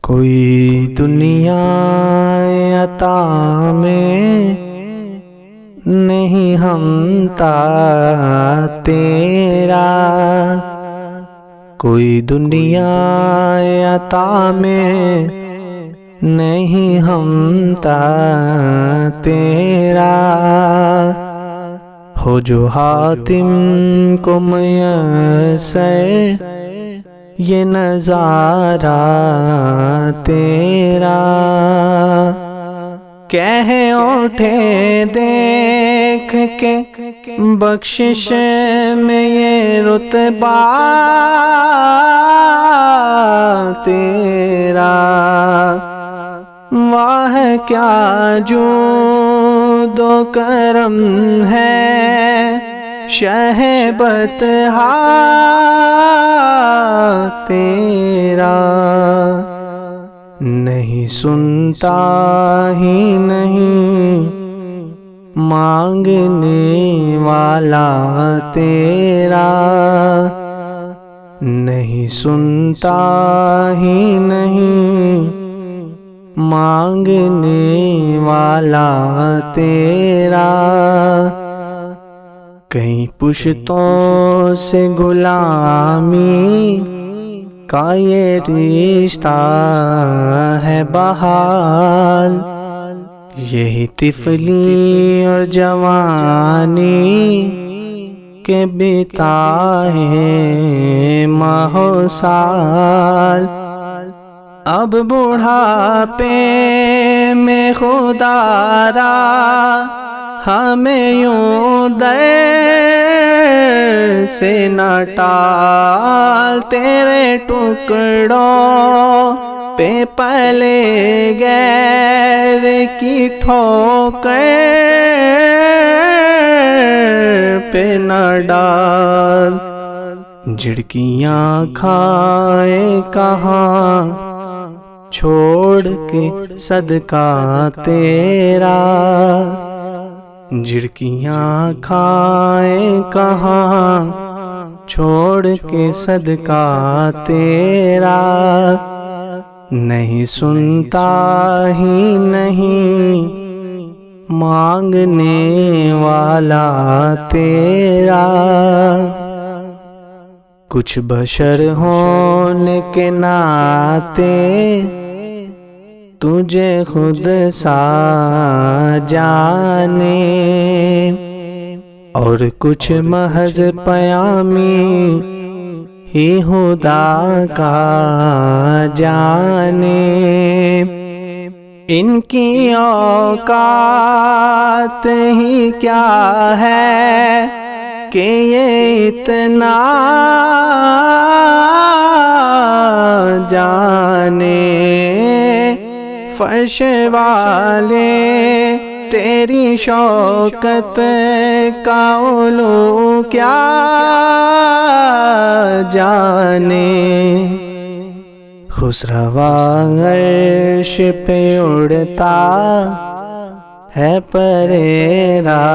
کوئی دنیا عطا میں نہیں ہمتا تیرا، کوئی دنیا عطا میں نہیں ہمتا تیرا، ہو جو حاتم کو میسر یہ نظارہ تیرا، کہہ اٹھے دیکھ کے بخشش میں یہ رتبہ تیرا، واہ کیا جود و کرم ہے شہ بطحا تیرا، نہیں سنتا ہی نہیں مانگنے والا تیرا، نہیں سنتا ہی نہیں مانگنے والا تیرا، کہیں پشتوں سے غلامی کا یہ رشتہ ہے بحال، یہی طفلی اور جوانی کے بتائے ماہ و سال، اب بڑھاپے میں خدا را ہمیں یوں در سے نہ ٹال، تیرے ٹکڑوں پہ پلے غیر کی ٹھوکر پہ نہ ڈال، جھڑکیاں کھائے کہاں چھوڑ کے صدقہ تیرا، جھڑکیاں کھائے کہاں چھوڑ کے صدقہ تیرا، نہیں سنتا ہی نہیں مانگنے والا تیرا، کچھ بشر ہونے کے ناطے تجھے خود سا جانے، اور کچھ محض پیامی ہی خدا کا جانے، ان کی اوقات ہی کیا ہے کہ یہ اتنا جانے، فرش والے تیری شوکت کا علو کیا جانے، خسروا عرش پہ اڑتا ہے پریرا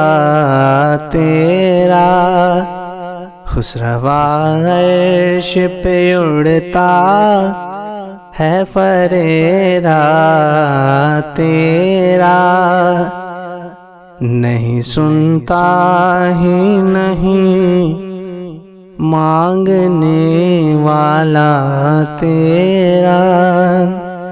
تیرا، خسروا عرش پہ اڑتا ہے پریرا تیرا، نہیں سنتا ہی نہیں مانگنے والا تیرا۔